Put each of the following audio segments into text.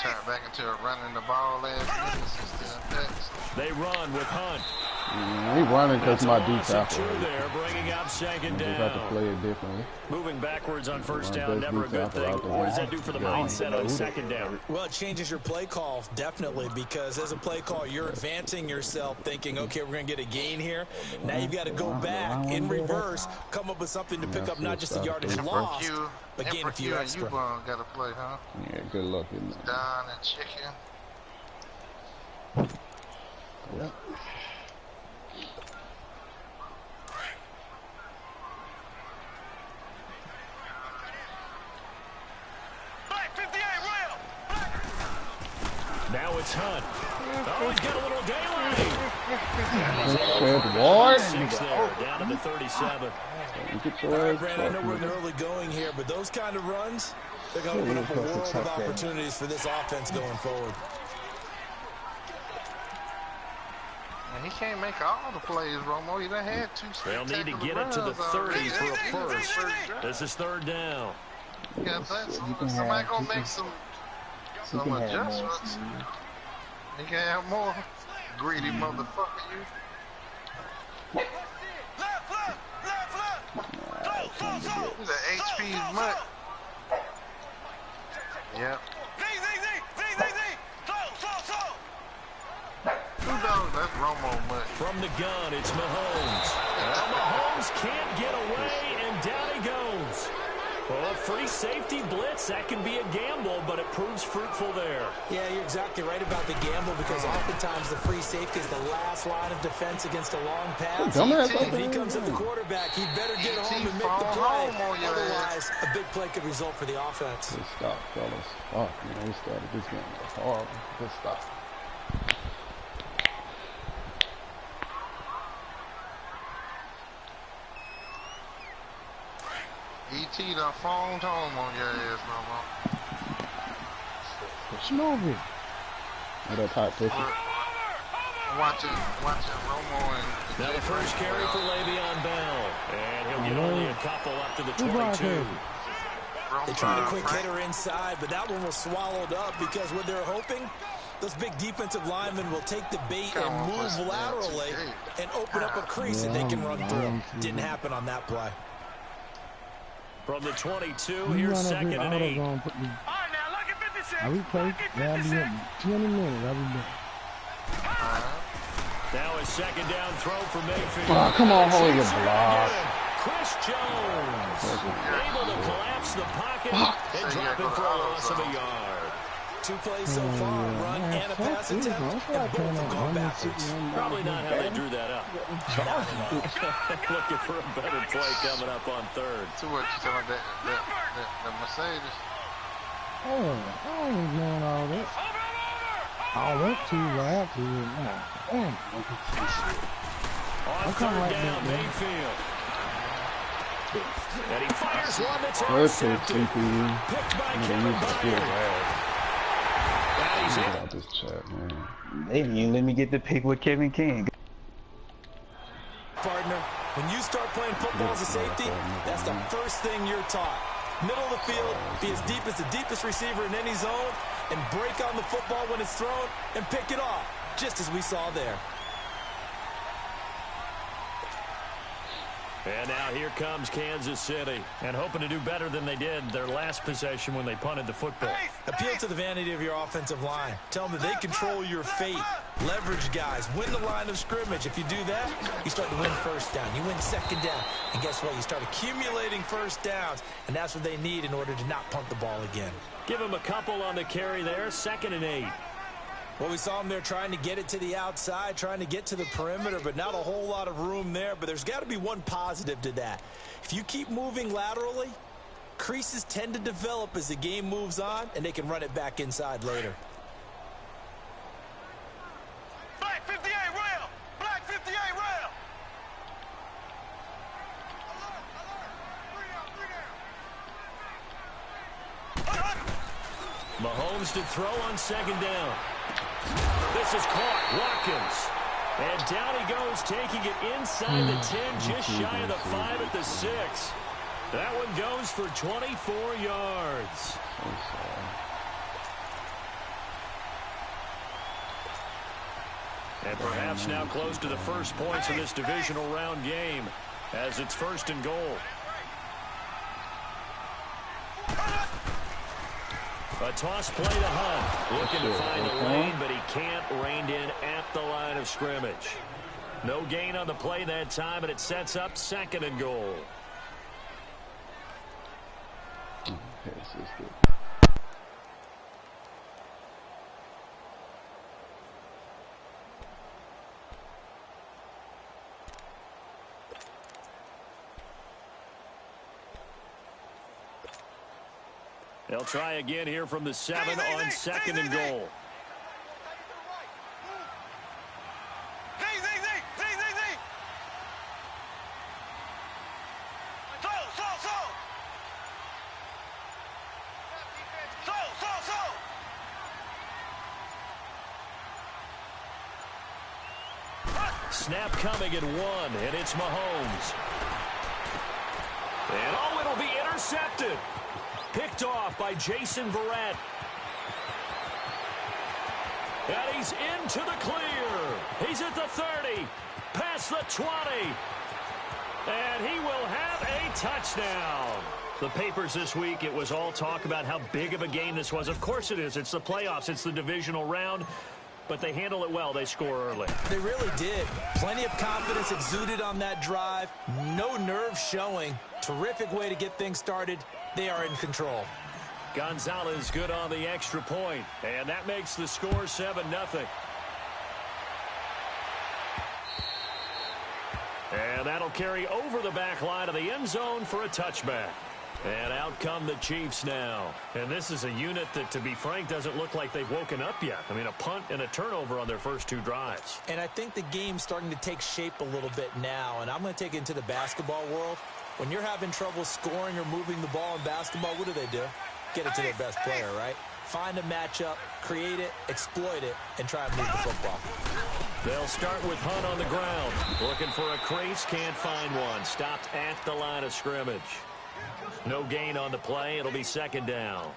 turn back into a running the ball last minute. They run with Hunt. He running because my D tackle. There, bringing up second down. You have to play it differently. Moving backwards on first down, never a good thing. What does that do for the mindset on second down? Well, it changes your play call, definitely, because as a play call, you're advancing yourself, thinking, okay, we're going to get a gain here. Now you've got to go back in reverse, come up with something to pick up not just the yardage lost, but gain a few extra. Got to play, huh? Yeah, good luck in that. Don and chicken. Yeah. Now it's Hunt. Oh, he's got a little daylight. Six there, down to the 37. Brad, I know we're in the early going here, but those kind of runs, they're going to open up a world of opportunities for this offense going forward. And he can't make all the plays, Romo. He done had two. They'll need to get it to the 30 for a first. This is third down. Yeah, somebody going to make some adjustments. He can have more greedy motherfucker. The HP's mutt. Yep. That's Romo mutt. From the gun, it's Mahomes. Well, Mahomes can't get away, and down he goes. Well, a free safety blitz, that can be a gamble, but it proves fruitful there. Yeah, you're exactly right about the gamble, because oftentimes the free safety is the last line of defense against a long pass. If he comes at the quarterback, he better get home and make the play. Otherwise, a big play could result for the offense. Good stop, fellas. Oh, man, we started this game. That's horrible. Good stop. E.T. done phoned home on your ass, Romo. Smooth it. What up, hot pussy? Watching Romo and... Now the first carry for Le'Veon Bell. And he'll get only a couple up to the 22. They tried a quick hitter inside, but that one was swallowed up because what they're hoping, those big defensive linemen will take the bait and move laterally and open up a crease that they can run through. Didn't happen on that play. From the 22, here's second and 8. All right, now look at 56. I will play. I'll be in 20 minutes. I'll be back. Now a second down throw for Mayfield. Oh, come on, hold your block. Chris Jones able to collapse the pocket and drop him for a loss of a yard. 2 plays so far, a run and a pass attempt, and both have gone backwards. Probably not how they drew that up. Looking for a better play coming up on third. So what you talking about the Mercedes? Oh, I ain't doing all that. All that too loud to it now. On third down, Mayfield. And he fires one that's intercepted. Picked by Kevin Byard. Get out this chat, man. They didn't even let me get the pick with Kevin King. Partner, when you start playing football as a safety, that's the first thing you're taught. Middle of the field, be as deep as the deepest receiver in any zone, and break on the football when it's thrown and pick it off, just as we saw there. And now here comes Kansas City, and hoping to do better than they did their last possession when they punted the football. Appeal to the vanity of your offensive line. Tell them that they control your fate. Leverage guys. Win the line of scrimmage. If you do that, you start to win first down. You win second down. And guess what? You start accumulating first downs, and that's what they need in order to not punt the ball again. Give them a couple on the carry there, 2nd and 8. Well, we saw them there trying to get it to the outside, trying to get to the perimeter, but not a whole lot of room there. But there's got to be one positive to that. If you keep moving laterally, creases tend to develop as the game moves on, and they can run it back inside later. Black 58 rail! Black 58 rail! Mahomes to throw on 2nd down. This is caught. Watkins. And down he goes, taking it inside the 10, just shy of the 5 at the 6. That one goes for 24 yards. And perhaps now close to the first points of this divisional round game as it's 1st and goal. A toss play to Hunt. Looking to find the lane, but he can't. Reined in at the line of scrimmage. No gain on the play that time, and it sets up 2nd and goal. They'll try again here from the 7 on 2nd and goal. Snap coming at 1, and it's Mahomes. And oh, it'll be intercepted. Picked off by Jason Verrett. And he's into the clear. He's at the 30, past the 20. And he will have a touchdown. The papers this week, it was all talk about how big of a game this was. Of course it is. It's the playoffs. It's the divisional round. But they handle it well. They score early. They really did. Plenty of confidence exuded on that drive. No nerves showing. Terrific way to get things started. They are in control. Gonzalez good on the extra point. And that makes the score 7-0. And that'll carry over the back line of the end zone for a touchback. And out come the Chiefs now. And this is a unit that, to be frank, doesn't look like they've woken up yet. I mean, a punt and a turnover on their first 2 drives. And I think the game's starting to take shape a little bit now. And I'm going to take it into the basketball world. When you're having trouble scoring or moving the ball in basketball, what do? Get it to their best player, right? Find a matchup, create it, exploit it, and try and move the football. They'll start with Hunt on the ground. Looking for a crease, can't find one. Stopped at the line of scrimmage. No gain on the play. It'll be 2nd down.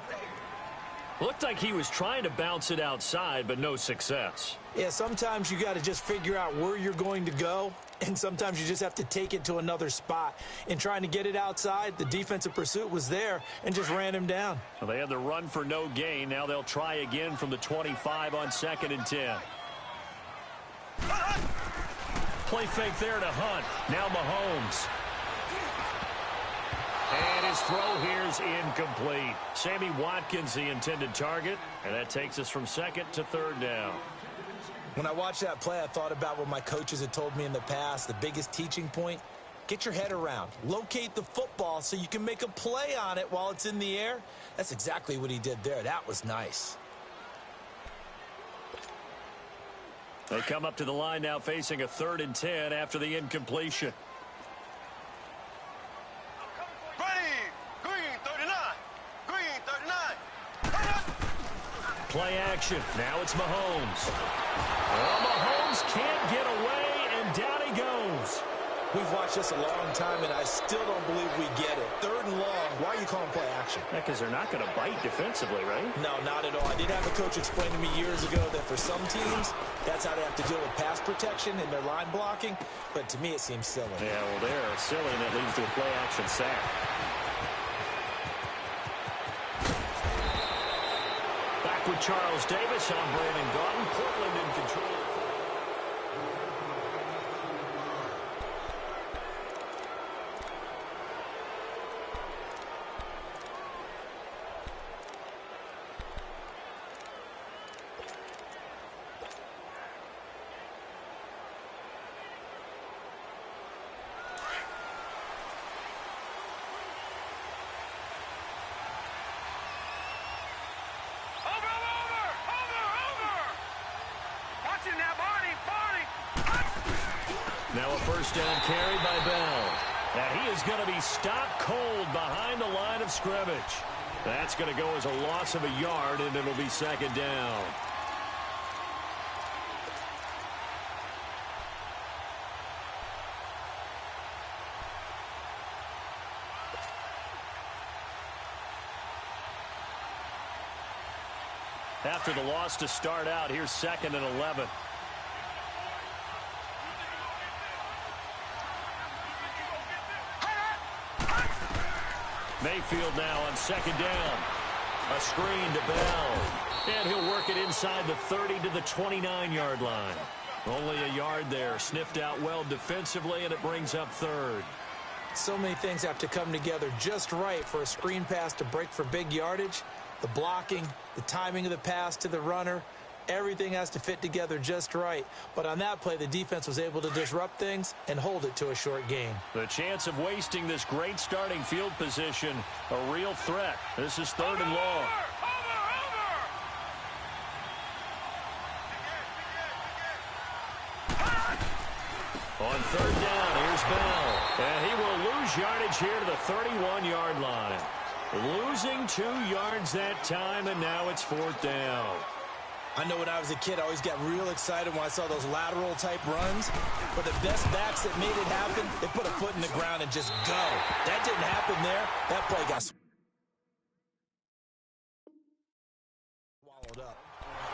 Looked like he was trying to bounce it outside, but no success. Yeah, sometimes you got to just figure out where you're going to go, and sometimes you just have to take it to another spot. In trying to get it outside, the defensive pursuit was there and just ran him down. Well, they had the run for no gain. Now they'll try again from the 25 on 2nd and 10. Play fake there to Hunt. Now Mahomes. And his throw here's incomplete. Sammy Watkins, the intended target. And that takes us from 2nd to 3rd down. When I watched that play, I thought about what my coaches had told me in the past. The biggest teaching point, get your head around. Locate the football so you can make a play on it while it's in the air. That's exactly what he did there. That was nice. They come up to the line now facing a 3rd and 10 after the incompletion. Play action. Now it's Mahomes. Well, Mahomes can't get away, and down he goes. We've watched this a long time, and I still don't believe we get it. 3rd and long. Why are you calling play action? Because they're not going to bite defensively, right? No, not at all. I did have a coach explain to me years ago that for some teams, that's how they have to deal with pass protection and their line blocking. But to me, it seems silly. Yeah, well, they're silly, and that leads to a play action sack. With Charles Davis, I'm Brandon Gaudin. Portland in control. Now a 1st down carry by Bell. And he is going to be stopped cold behind the line of scrimmage. That's going to go as a loss of a yard, and it'll be 2nd down. After the loss to start out, here's 2nd and 11. Mayfield now on second down. A screen to Bell. And he'll work it inside the 30 to the 29-yard line. Only a yard there. Sniffed out well defensively, and it brings up third. So many things have to come together just right for a screen pass to break for big yardage. The blocking, the timing of the pass to the runner, everything has to fit together just right. But on that play, the defense was able to disrupt things and hold it to a short gain. The chance of wasting this great starting field position, a real threat. This is third and long. On third down, here's Bell. And he will lose yardage here to the 31-yard line. Losing 2 yards that time, and now it's fourth down. I know when I was a kid, I always got real excited when I saw those lateral-type runs. But the best backs that made it happen, they put a foot in the ground and just go. That didn't happen there. That play got swallowed up.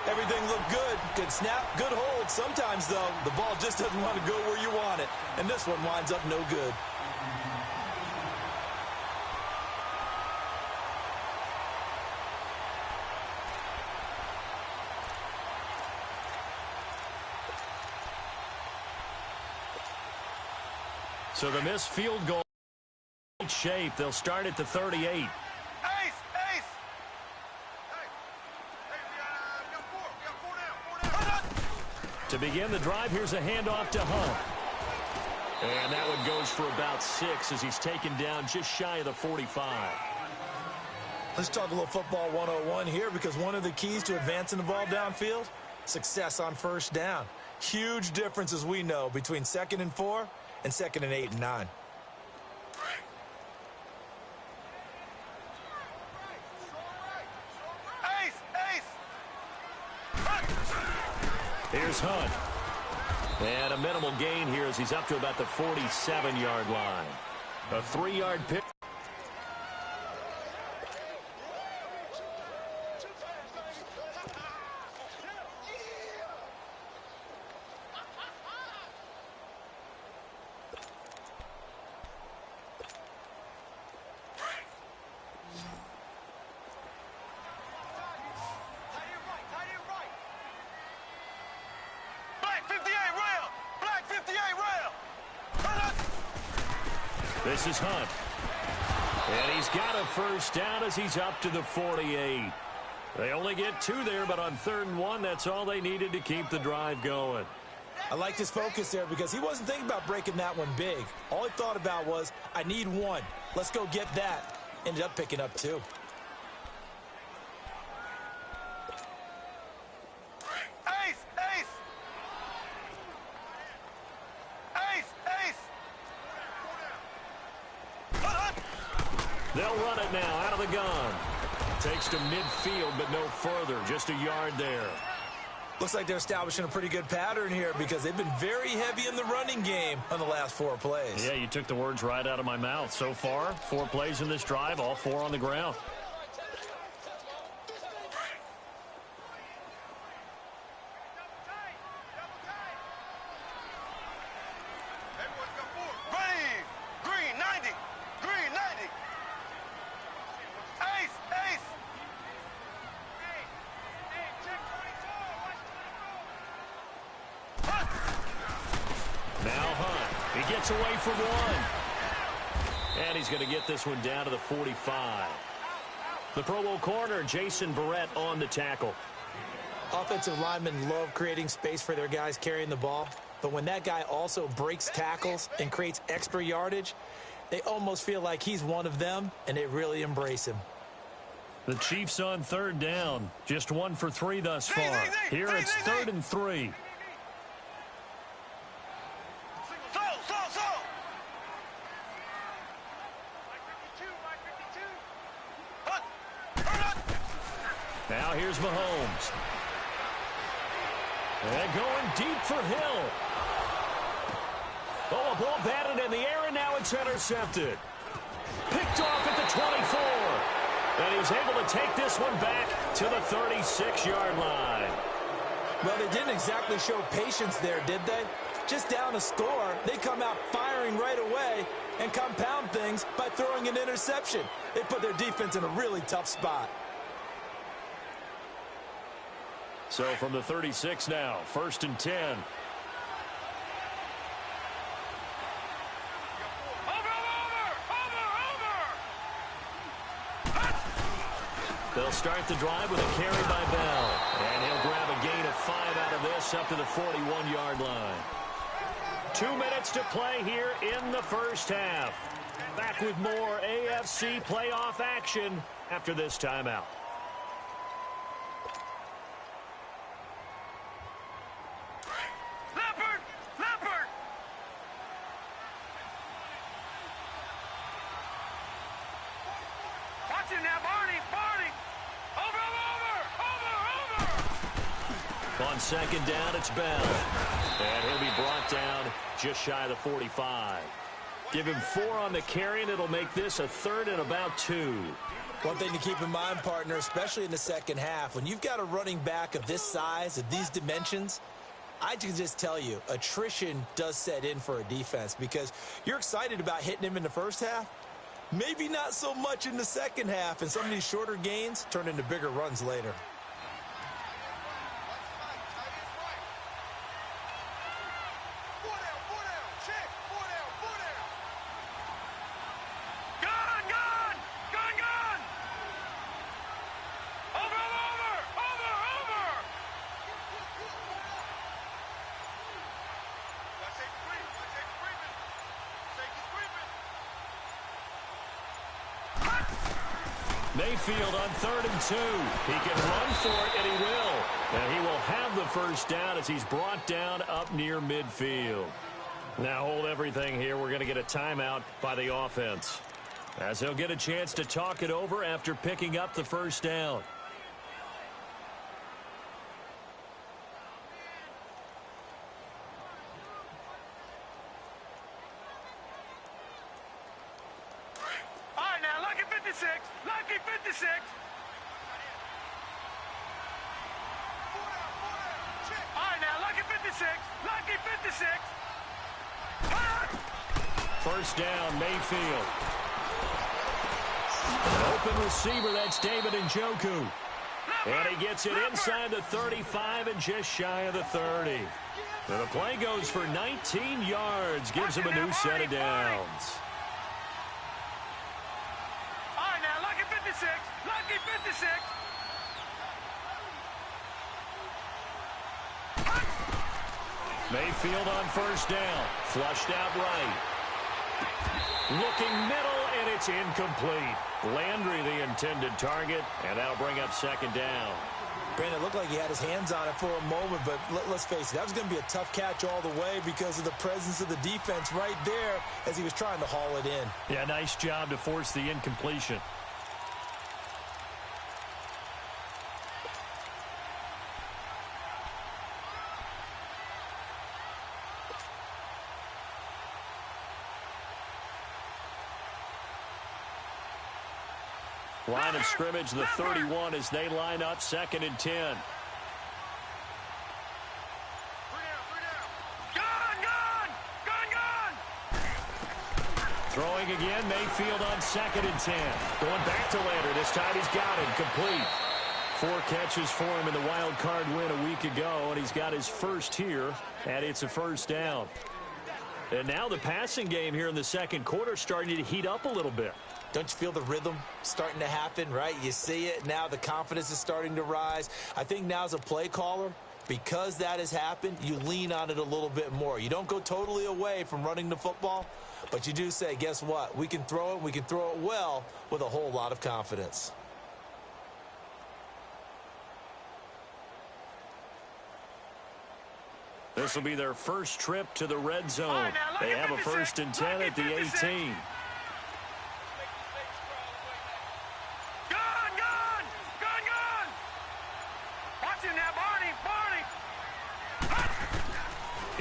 Everything looked good. Good snap, good hold. Sometimes, though, the ball just doesn't want to go where you want it. And this one winds up no good. So the missed field goal shape. They'll start at the 38. Ace! Ace! To begin the drive, here's a handoff to Hunt. And that one goes for about 6 as he's taken down just shy of the 45. Let's talk a little football 101 here, because one of the keys to advancing the ball downfield, success on first down. Huge difference, as we know, between 2nd and 4 and 2nd and 8 and 9. Ace! Ace! Here's Hunt. And a minimal gain here as he's up to about the 47-yard line. A 3-yard pick. This is Hunt. And he's got a first down as he's up to the 48. They only get 2 there, but on 3rd and 1, that's all they needed to keep the drive going. I liked his focus there because he wasn't thinking about breaking that one big. All he thought about was, I need 1. Let's go get that. Ended up picking up 2. Ace! Ace! Ace! Ace! They'll run it now out of the gun. Takes to midfield, but no further. Just a yard there. Looks like they're establishing a pretty good pattern here because they've been very heavy in the running game on the last 4 plays. Yeah, you took the words right out of my mouth. So far, 4 plays in this drive, all 4 on the ground. Away from 1. And he's going to get this one down to the 45. The Pro Bowl corner, Jason Verrett, on the tackle. Offensive linemen love creating space for their guys carrying the ball. But when that guy also breaks tackles and creates extra yardage, they almost feel like he's one of them, and they really embrace him. The Chiefs on 3rd down. Just 1 for 3 thus far. Here it's 3rd and 3. Now here's Mahomes. And going deep for Hill. Oh, a ball batted in the air, and now it's intercepted. Picked off at the 24. And he's able to take this one back to the 36-yard line. Well, they didn't exactly show patience there, did they? Just down a score, they come out firing right away, and compound things by throwing an interception. They put their defense in a really tough spot. So from the 36 now, 1st and 10. They'll start the drive with a carry by Bell. And he'll grab a gain of 5 out of this up to the 41-yard line. 2 minutes to play here in the first half. Back with more AFC playoff action after this timeout. On second down, it's Bell. And he'll be brought down just shy of the 45. Give him 4 on the carry, and it'll make this a 3rd and about 2. One thing to keep in mind, partner, especially in the second half, when you've got a running back of this size, of these dimensions, I can just tell you, attrition does set in for a defense because you're excited about hitting him in the first half. Maybe not so much in the second half, and some of these shorter gains turn into bigger runs later. Mayfield on 3rd and 2. He can run for it, and he will. And he will have the first down as he's brought down up near midfield. Now hold everything here. We're going to get a timeout by the offense, as he'll get a chance to talk it over after picking up the first down. Lucky 56. All right, now, Lucky 56. Lucky 56. First down, Mayfield. Open receiver, that's David Njoku. And he gets it inside the 35 and just shy of the 30. And the play goes for 19 yards, gives him a new set of downs. Lucky 56. Mayfield on first down. Flushed out right. Looking middle, and it's incomplete. Landry the intended target, and that'll bring up second down. Brandon, it looked like he had his hands on it for a moment, but let's face it, that was going to be a tough catch all the way because of the presence of the defense right there as he was trying to haul it in. Yeah, nice job to force the incompletion. Line of scrimmage, the 31 as they line up 2nd and 10. Throwing again, Mayfield on 2nd and 10. Going back to Landry. This time he's got it complete. 4 catches for him in the wild card win a week ago, and he's got his first here, and it's a first down. And now the passing game here in the second quarter starting to heat up a little bit. Don't you feel the rhythm starting to happen, right? You see it. Now the confidence is starting to rise. I think now as a play caller, because that has happened, you lean on it a little bit more. You don't go totally away from running the football, but you do say, guess what? We can throw it. We can throw it well with a whole lot of confidence. This will be their first trip to the red zone. They have a 1st and 10 at the 18.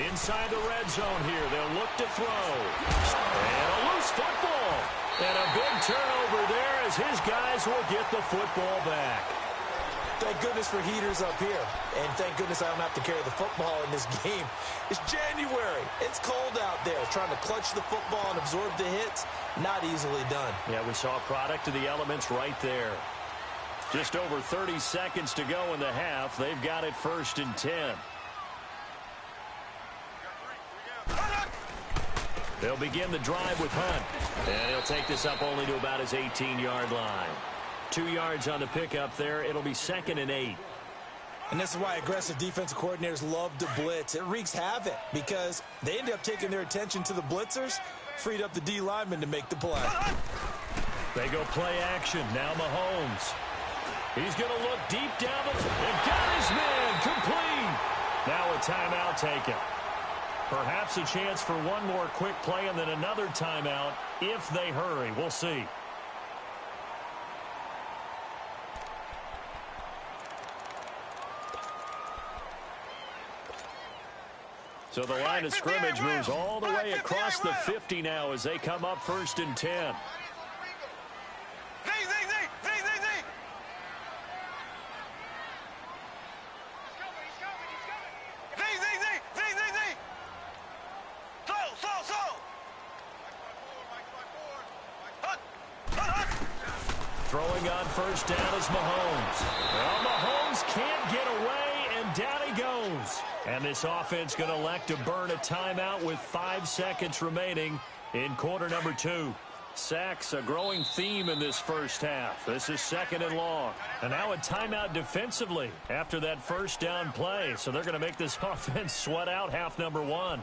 Inside the red zone here. They'll look to throw. And a loose football. And a big turnover there as his guys will get the football back. Thank goodness for heaters up here. And thank goodness I don't have to carry the football in this game. It's January. It's cold out there. Trying to clutch the football and absorb the hits, not easily done. Yeah, we saw a product of the elements right there. Just over 30 seconds to go in the half. They've got it 1st and 10. They'll begin the drive with Hunt. And he'll take this up only to about his 18-yard line. 2 yards on the pickup there. It'll be 2nd and 8. And this is why aggressive defensive coordinators love to blitz. It wreaks havoc because they end up taking their attention to the blitzers, freed up the D lineman to make the play. They go play action. Now Mahomes. He's going to look deep down and got his man complete. Now a timeout taken. Perhaps a chance for one more quick play and then another timeout if they hurry. We'll see. So the line of scrimmage moves all the way across the 50 now as they come up 1st and 10. Throwing on 1st down is Mahomes. Well, Mahomes can't get away, and down he goes. And this offense going to elect to burn a timeout with 5 seconds remaining in quarter number 2. Sacks, a growing theme in this first half. This is 2nd and long. And now a timeout defensively after that 1st down play. So they're going to make this offense sweat out half number 1.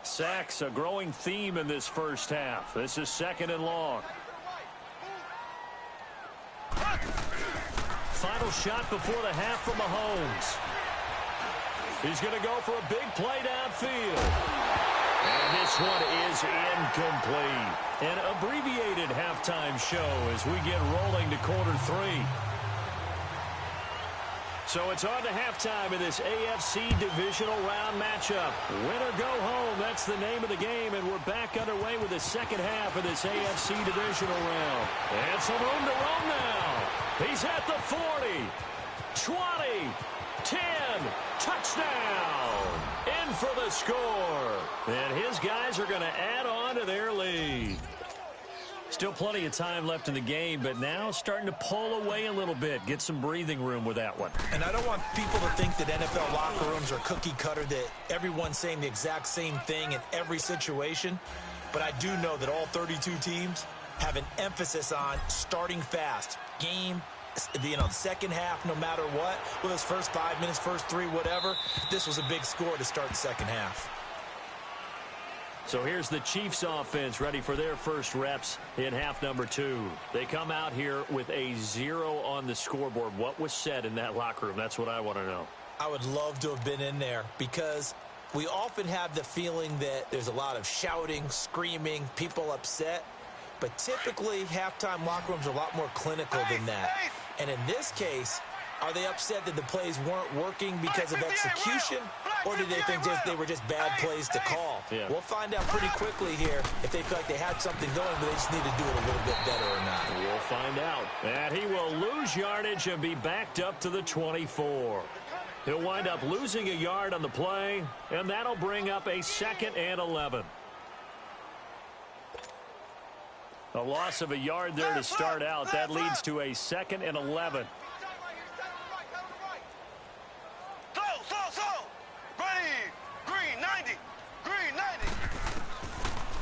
Sacks, a growing theme in this first half. This is 2nd and long. Final shot before the half from Mahomes. He's going to go for a big play downfield. And this one is incomplete. An abbreviated halftime show as we get rolling to quarter 3. So it's on to halftime in this AFC divisional round matchup. Win or go home, that's the name of the game, and we're back underway with the second half of this AFC divisional round. And some room to roam now. He's at the 40, 20, 10, touchdown, in for the score. And his guys are going to add on to their lead. Still plenty of time left in the game, but now starting to pull away a little bit. Get some breathing room with that one. And I don't want people to think that NFL locker rooms are cookie cutter, that everyone's saying the exact same thing in every situation. But I do know that all 32 teams have an emphasis on starting fast. Game, the second half, no matter what. Whether it's first 5 minutes, first 3, whatever. This was a big score to start the second half. So here's the Chiefs offense ready for their first reps in half number 2. They come out here with a 0 on the scoreboard. What was said in that locker room? That's what I want to know. I would love to have been in there because we often have the feeling that there's a lot of shouting, screaming, people upset. But typically, halftime locker rooms are a lot more clinical than that. And in this case, are they upset that the plays weren't working because of execution? Or do they think they were just bad plays to call? Yeah. We'll find out pretty quickly here if they feel like they had something going, but they just need to do it a little bit better or not. We'll find out. And he will lose yardage and be backed up to the 24. He'll wind up losing a yard on the play, and that'll bring up a 2nd and 11. A loss of a yard there to start out. That leads to a 2nd and 11.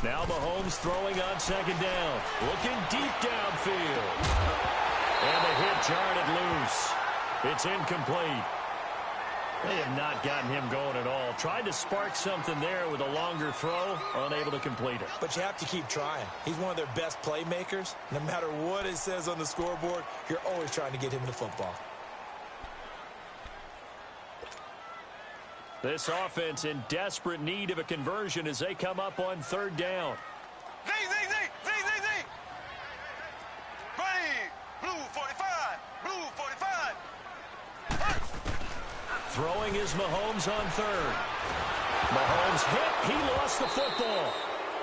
Now Mahomes throwing on 2nd down. Looking deep downfield. And the hit jarred loose. It's incomplete. They have not gotten him going at all. Tried to spark something there with a longer throw. Unable to complete it. But you have to keep trying. He's one of their best playmakers. No matter what it says on the scoreboard, you're always trying to get him the football. This offense in desperate need of a conversion as they come up on 3rd down. Throwing is Mahomes on 3rd. Mahomes hit. He lost the football.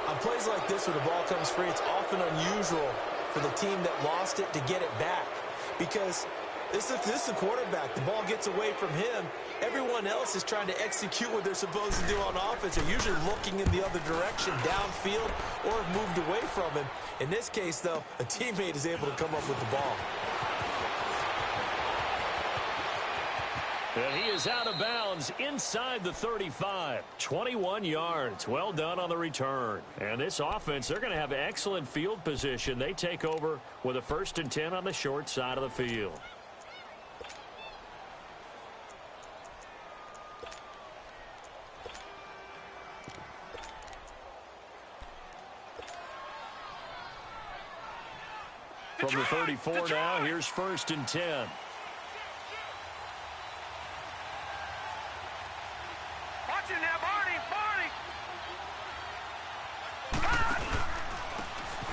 On plays like this where the ball comes free, it's often unusual for the team that lost it to get it back. because this is the quarterback. The ball gets away from him. Everyone else is trying to execute what they're supposed to do on offense. They're usually looking in the other direction, downfield, or have moved away from him. In this case, though, a teammate is able to come up with the ball. And he is out of bounds inside the 35. 21 yards. Well done on the return. And this offense, they're going to have excellent field position. They take over with a 1st and 10 on the short side of the field. From the 34 now, here's 1st and 10.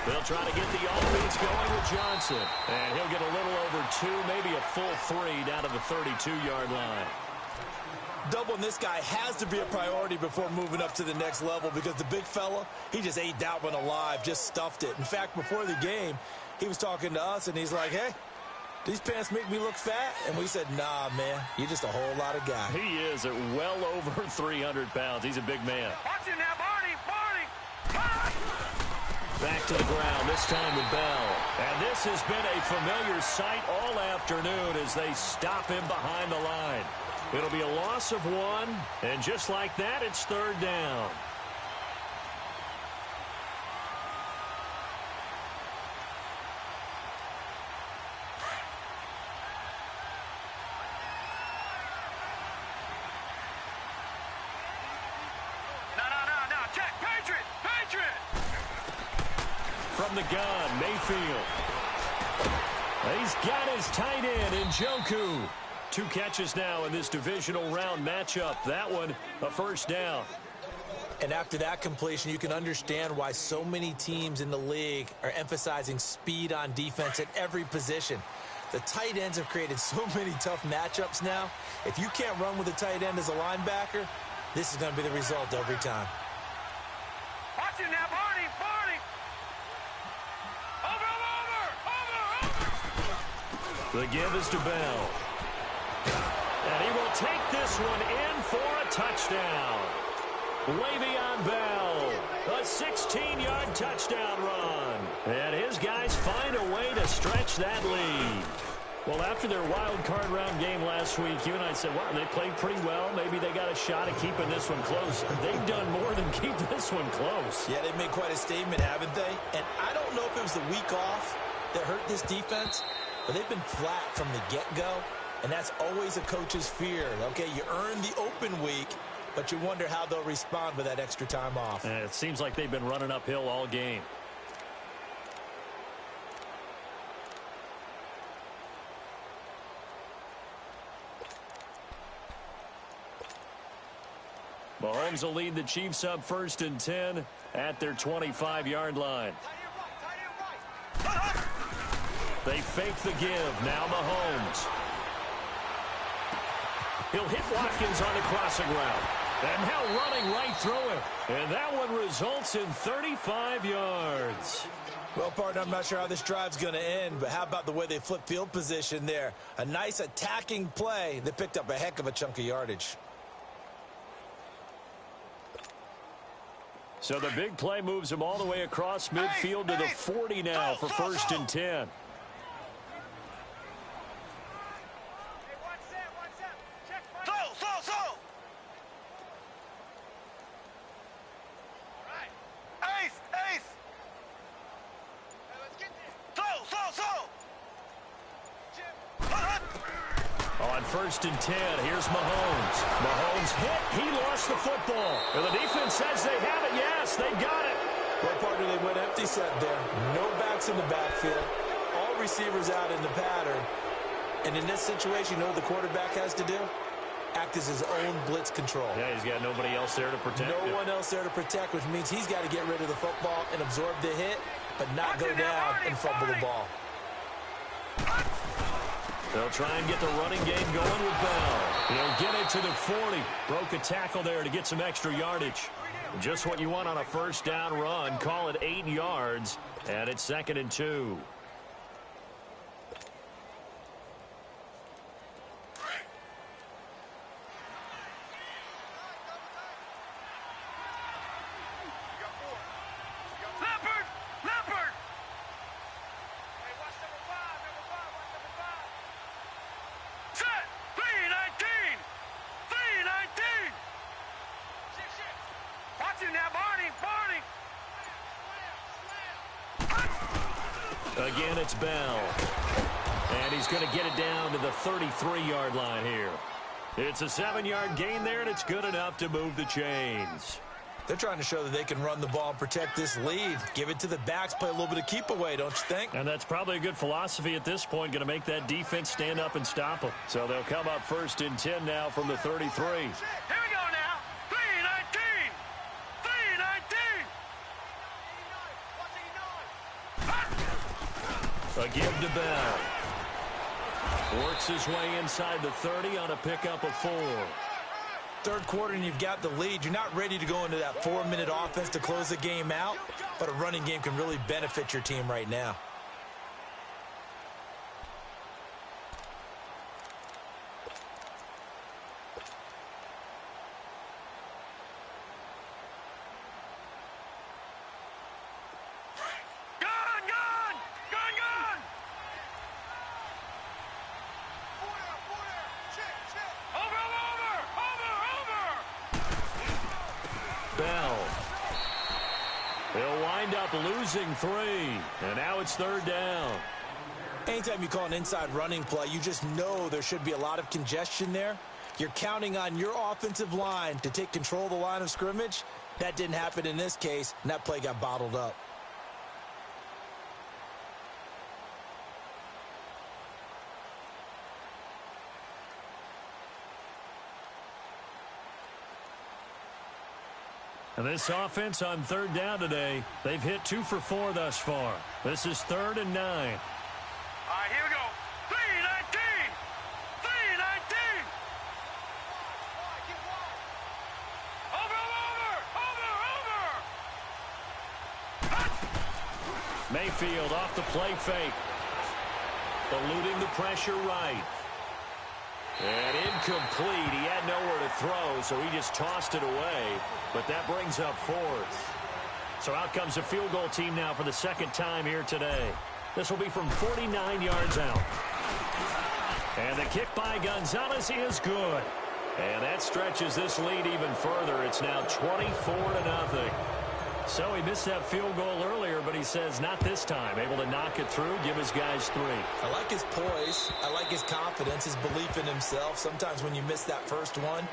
They'll try to get the offense going with Johnson. And he'll get a little over 2, maybe a full 3 down to the 32-yard line. Doubling this guy has to be a priority before moving up to the next level because the big fella, he just ate that one alive, just stuffed it. In fact, before the game, he was talking to us, and he's like, hey, these pants make me look fat? And we said, nah, man, you're just a whole lot of guy. He is at well over 300 pounds. He's a big man. Watch it now, Barney! Back to the ground, this time with Bell. And this has been a familiar sight all afternoon as they stop him behind the line. It'll be a loss of 1, and just like that, it's 3rd down. No, check, Patriot! From the gun, Mayfield. He's got his tight end in Njoku. 2 catches now in this divisional round matchup. That one, a 1st down. And after that completion, you can understand why so many teams in the league are emphasizing speed on defense at every position. The tight ends have created so many tough matchups now. If you can't run with a tight end as a linebacker, this is going to be the result every time. Watch it now, Barney! Over! The give is to Bell. And he will take this one in for a touchdown. Le'Veon Bell, a 16-yard touchdown run. And his guys find a way to stretch that lead. Well, after their wild card round game last week, you and I said, wow, they played pretty well. Maybe they got a shot at keeping this one close. They've done more than keep this one close. Yeah, they've made quite a statement, haven't they? And I don't know if it was the week off that hurt this defense, but they've been flat from the get-go. And that's always a coach's fear. Okay, you earn the open week, but you wonder how they'll respond with that extra time off. And it seems like they've been running uphill all game. Mahomes will lead the Chiefs up 1st and 10 at their 25-yard line. They fake the give. Now Mahomes. He'll hit Watkins on the crossing route. And now running right through him. And that one results in 35 yards. Well, partner, I'm not sure how this drive's going to end, but how about the way they flip field position there? A nice attacking play that picked up a heck of a chunk of yardage. So the big play moves him all the way across midfield to the 40 now for 1st and 10. On 1st and 10, here's Mahomes. Mahomes hit. He lost the football. And the defense says they have it. Yes, they got it. Well, partner, they went empty set there. No backs in the backfield. All receivers out in the pattern. And in this situation, you know what the quarterback has to do? Act as his own blitz control. Yeah, he's got nobody else there to protect him. No one else there to protect, which means he's got to get rid of the football and absorb the hit, but not go down and fumble the ball. They'll try and get the running game going with Bell. He'll get it to the 40. Broke a tackle there to get some extra yardage. Just what you want on a 1st down run. Call it 8 yards, and it's 2nd and 2. Again, it's Bell. And he's going to get it down to the 33-yard line here. It's a 7-yard gain there, and it's good enough to move the chains. They're trying to show that they can run the ball and protect this lead. Give it to the backs, play a little bit of keep away, don't you think? And that's probably a good philosophy at this point, going to make that defense stand up and stop them. So they'll come up 1st and 10 now from the 33. Here we go now. 3-19. 3-19. A give to Bell. Works his way inside the 30 on a pickup of 4. Third quarter and you've got the lead. You're not ready to go into that 4-minute offense to close the game out, but a running game can really benefit your team right now. Losing 3, and now it's 3rd down. Anytime you call an inside running play, you just know there should be a lot of congestion there. You're counting on your offensive line to take control of the line of scrimmage. That didn't happen in this case, and that play got bottled up. And this offense on 3rd down today, they've hit 2 for 4 thus far. This is 3rd and 9. All right, here we go. 3-19. 3-19. Over. Mayfield off the play fake. Eluding the pressure right. And incomplete. He had nowhere to throw, so he just tossed it away. But that brings up 4th. So out comes a field goal team now for the 2nd time here today. This will be from 49 yards out. And the kick by Gonzalez is good. And that stretches this lead even further. It's now 24-0. So he missed that field goal earlier, but he says not this time. Able to knock it through, give his guys 3. I like his poise. I like his confidence, his belief in himself. Sometimes when you miss that first one,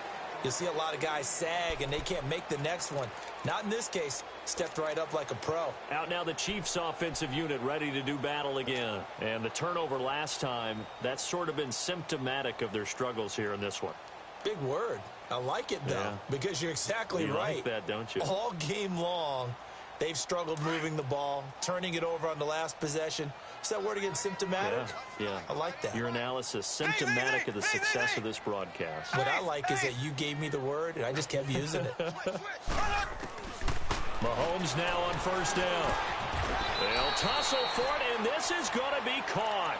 you'll see a lot of guys sag and they can't make the next one. Not in this case. Stepped right up like a pro. Out now the Chiefs offensive unit ready to do battle again. And the turnover last time, that's sort of been symptomatic of their struggles here in this one. Big word. I like it, though, because you're exactly right. You like that, don't you? All game long, they've struggled moving the ball, turning it over on the last possession. Is that word again, symptomatic? Yeah. I like that. Your analysis, symptomatic of the success of this broadcast. What I like is that you gave me the word, and I just kept using it. Mahomes now on 1st down. They'll tussle for it, and this is going to be caught.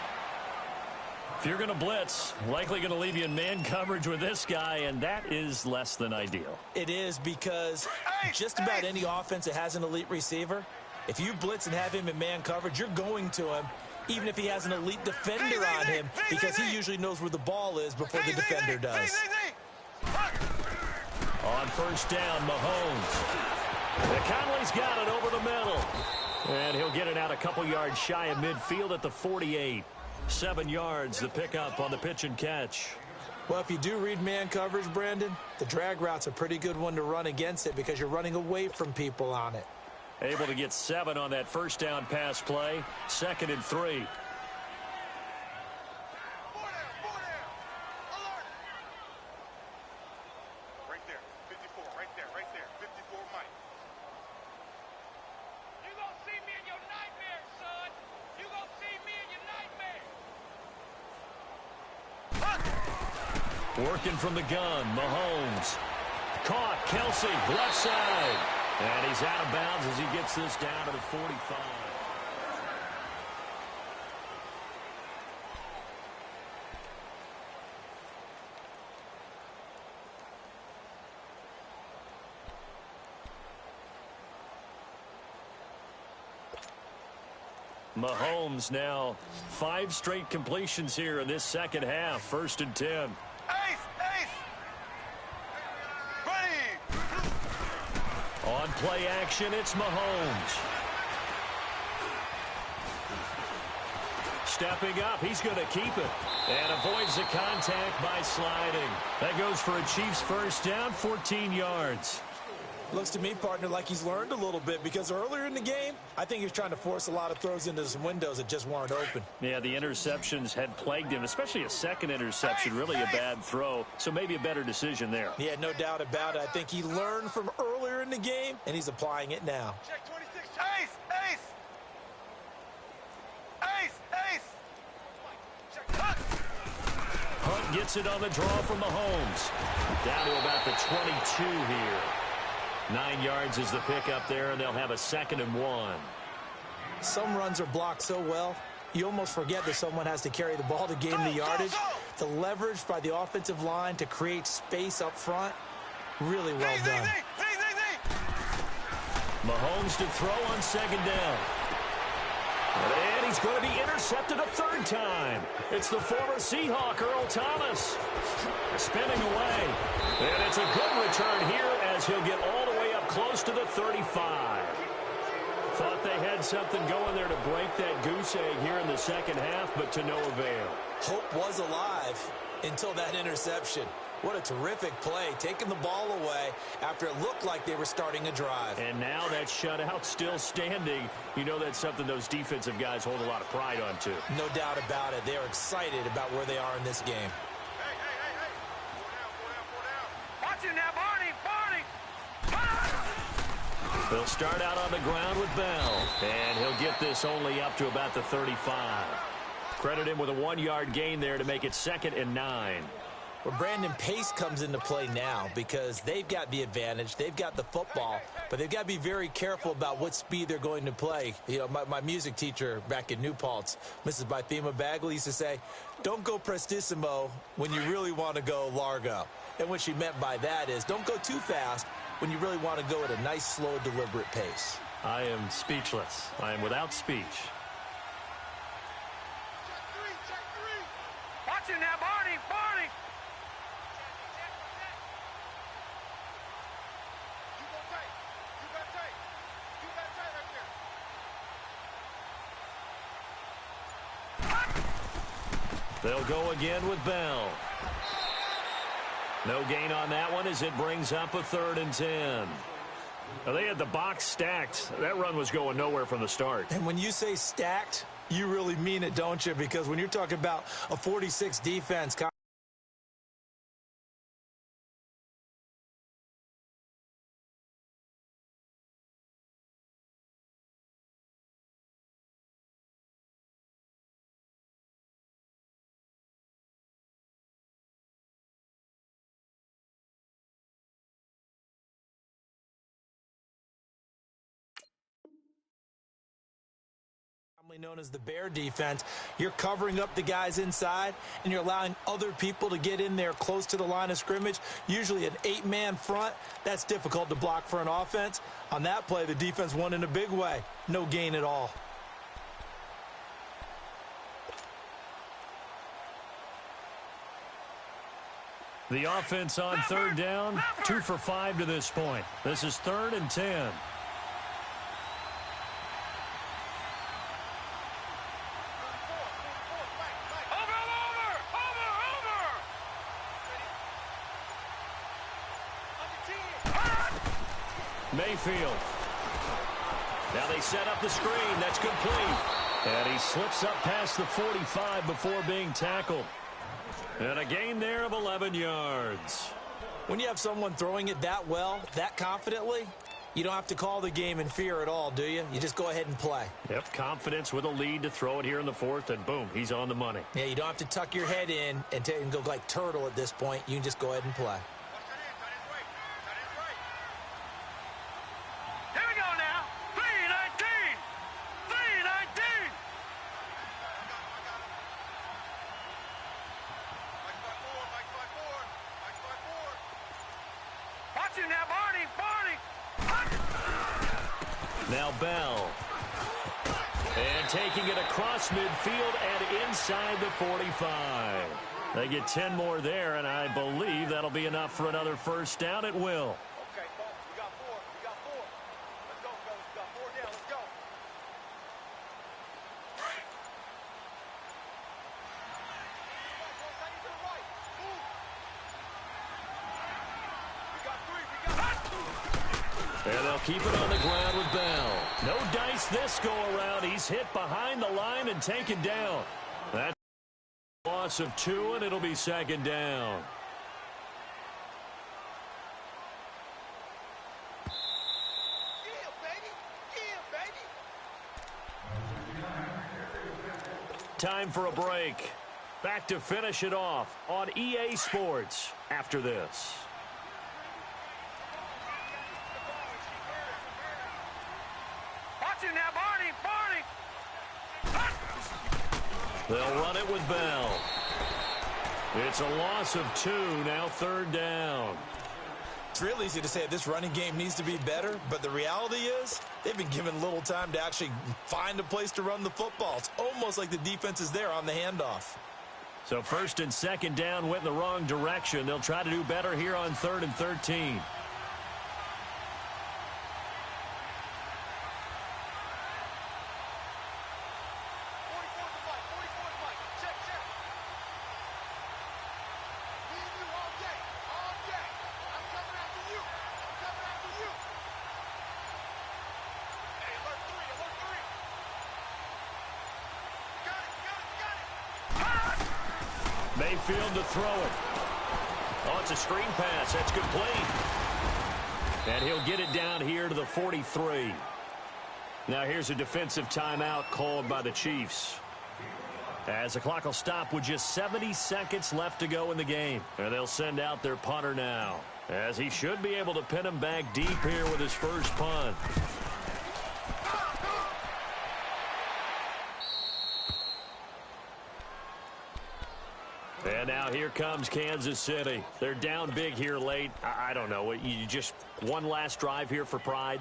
If you're going to blitz, likely going to leave you in man coverage with this guy, and that is less than ideal. It is because just about any offense that has an elite receiver, if you blitz and have him in man coverage, you're going to him, even if he has an elite defender on him, because he usually knows where the ball is before the defender does. On 1st down, Mahomes. Conley's got it over the middle. And he'll get it out a couple yards shy of midfield at the 48. 7 yards, the pickup on the pitch and catch. Well, if you do read man coverage, Brandon, the drag route's a pretty good one to run against it because you're running away from people on it. Able to get 7 on that 1st down pass play. 2nd and 3. Working from the gun, Mahomes. Caught, Kelsey, left side. And he's out of bounds as he gets this down to the 45. Mahomes now 5 straight completions here in this second half. 1st and 10. On play action, it's Mahomes. stepping up. He's going to keep it and avoids the contact by sliding. That goes for a Chiefs first down, 14 yards. Looks to me, partner, like he's learned a little bit, because earlier in the game, I think he was trying to force a lot of throws into some windows that just weren't open. Yeah, the interceptions had plagued him, especially a second interception, really a bad throw, so maybe a better decision there. Yeah, no doubt about it. I think he learned from earlier in the game, and he's applying it now. Check 26. Ace! Ace! Ace! Ace! Check Hunt! Hunt gets it on the draw from Mahomes. Down to about the 22 here. 9 yards is the pickup there, and they'll have a 2nd and 1. Some runs are blocked so well, you almost forget that someone has to carry the ball to gain the yardage. The leverage by the offensive line to create space up front, really well done. Mahomes to throw on 2nd down. And he's going to be intercepted a 3rd time. It's the former Seahawk, Earl Thomas, spinning away. And it's a good return here as he'll get all the way up close to the 35. Thought they had something going there to break that goose egg here in the 2nd half, but to no avail. Hope was alive until that interception. What a terrific play, taking the ball away after it looked like they were starting a drive. And now that shutout still standing. You know that's something those defensive guys hold a lot of pride on, too. No doubt about it. They're excited about where they are in this game. Hey. Watch it now, Barney! They'll start out on the ground with Bell. And he'll get this only up to about the 35. Credit him with a 1-yard gain there to make it 2nd and 9. Well, Brandon, pace comes into play now because they've got the advantage. They've got the football, but they've got to be very careful about what speed they're going to play. You know, my music teacher back in New Paltz, Mrs. Bythema Bagley, used to say, don't go prestissimo when you really want to go largo. And what she meant by that is don't go too fast when you really want to go at a nice, slow, deliberate pace. I am speechless. I am without speech. Watch it now, Barney! They'll go again with Bell. No gain on that one as it brings up a 3rd and 10. Now, they had the box stacked. That run was going nowhere from the start. And when you say stacked, you really mean it, don't you? Because when you're talking about a 46 defense, known as the bear defense, you're covering up the guys inside and you're allowing other people to get in there close to the line of scrimmage, usually an 8-man front. That's difficult to block for an offense. On that play, the defense won in a big way. No gain at all. The offense on 3rd down, 2 for 5 to this point. This is 3rd and 10. Mayfield. Now they set up the screen. That's complete. And he slips up past the 45 before being tackled. And a gain there of 11 yards. When you have someone throwing it that well, that confidently, you don't have to call the game in fear at all, do you? You just go ahead and play. Yep, confidence with a lead to throw it here in the 4th, and boom, he's on the money. Yeah, you don't have to tuck your head in and go like turtle at this point. You can just go ahead and play. Now Bell. And taking it across midfield and inside the 45. They get 10 more there, and I believe that'll be enough for another first down. It will. Okay, folks, we got 4. Let's go, fellas. We got 4 down. Let's go. And they'll keep it on the ground with Bell. No dice this go-around. He's hit behind the line and taken down. That's a loss of 2, and it'll be second down. Time for a break. Back to finish it off on EA Sports after this. Watch it now, Barney! They'll run it with Bell. It's a loss of 2, now third down. It's real easy to say this running game needs to be better, but the reality is they've been given little time to actually find a place to run the football. It's almost like the defense is there on the handoff. So first and second down went in the wrong direction. They'll try to do better here on 3rd and 13. Mayfield to throw it. Oh, it's a screen pass. That's complete. And he'll get it down here to the 43. Now here's a defensive timeout called by the Chiefs. As the clock will stop with just 70 seconds left to go in the game. And they'll send out their punter now, as he should be able to pin him back deep here with his first punt. And now here comes Kansas City. They're down big here late. I don't know. You just one last drive here for pride?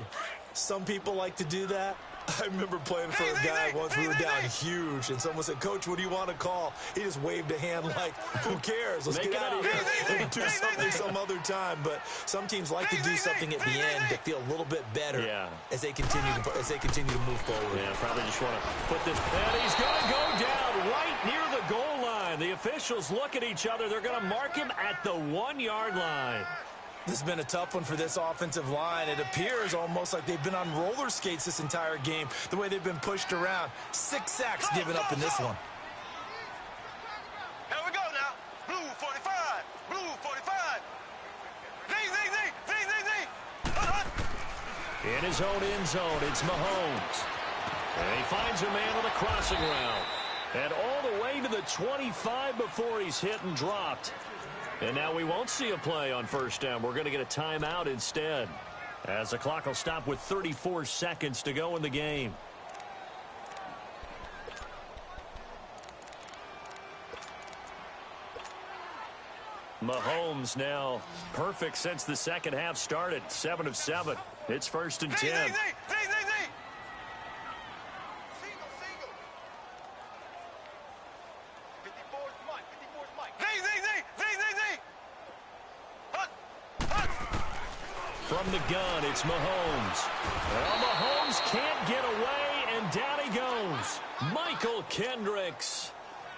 Some people like to do that. I remember playing for a guy once. We were down huge, and someone said, "Coach, what do you want to call?" He just waved a hand like, "Who cares? Let's get out of here and do something some other time." But some teams like to do something at the end to feel a little bit better as they continue to move forward. Yeah, probably just want to put this. And he's going to go down right near the goal line. The officials look at each other. They're going to mark him at the 1-yard line. This has been a tough one for this offensive line. It appears almost like they've been on roller skates this entire game, the way they've been pushed around. 6 sacks given up in this one. Here we go now. Blue 45. Blue 45. In his own end zone, it's Mahomes. And he finds a man on the crossing route. And all the way to the 25 before he's hit and dropped. And now we won't see a play on first down. We're going to get a timeout instead, as the clock will stop with 34 seconds to go in the game. Mahomes now perfect since the second half started. 7 of 7. It's 1st and 10. From the gun, it's Mahomes. Well, Mahomes can't get away, and down he goes. Michael Kendricks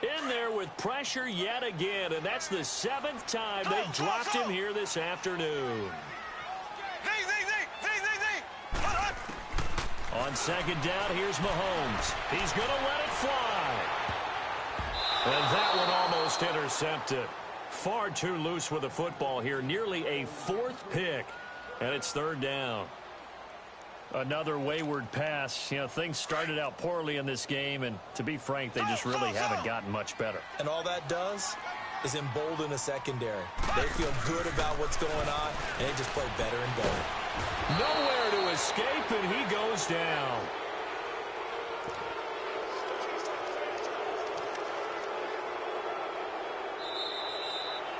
in there with pressure yet again, and that's the 7th time they've dropped him here this afternoon. On second down, here's Mahomes. He's going to let it fly. And that one almost intercepted. Far too loose with the football here. Nearly a 4th pick. And it's 3rd down. Another wayward pass. You know, things started out poorly in this game, and to be frank, they just really haven't gotten much better. And all that does is embolden a secondary. They feel good about what's going on, and they just play better and better. Nowhere to escape, and he goes down.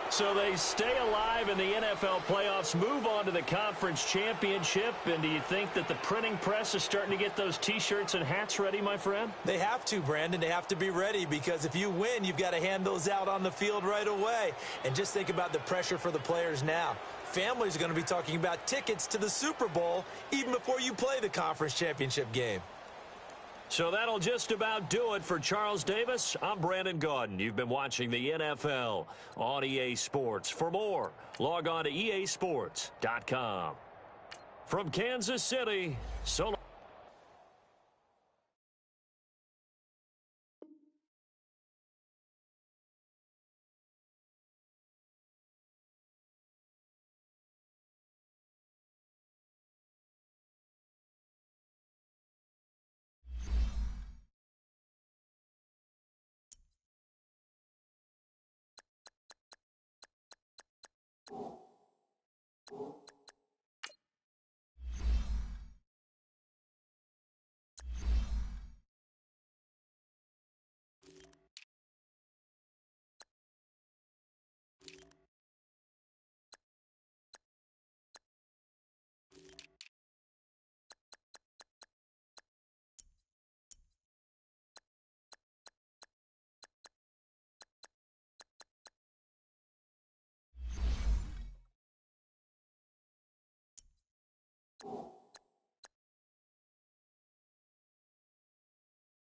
So they stay alive in the NFL playoffs, move on to the conference championship. And do you think that the printing press is starting to get those T-shirts and hats ready, my friend? They have to, Brandon. They have to be ready, because if you win, you've got to hand those out on the field right away. And just think about the pressure for the players now. Families are going to be talking about tickets to the Super Bowl even before you play the conference championship game. So that'll just about do it for Charles Davis. I'm Brandon Gaudin. You've been watching the NFL on EA Sports. For more, log on to easports.com. From Kansas City, so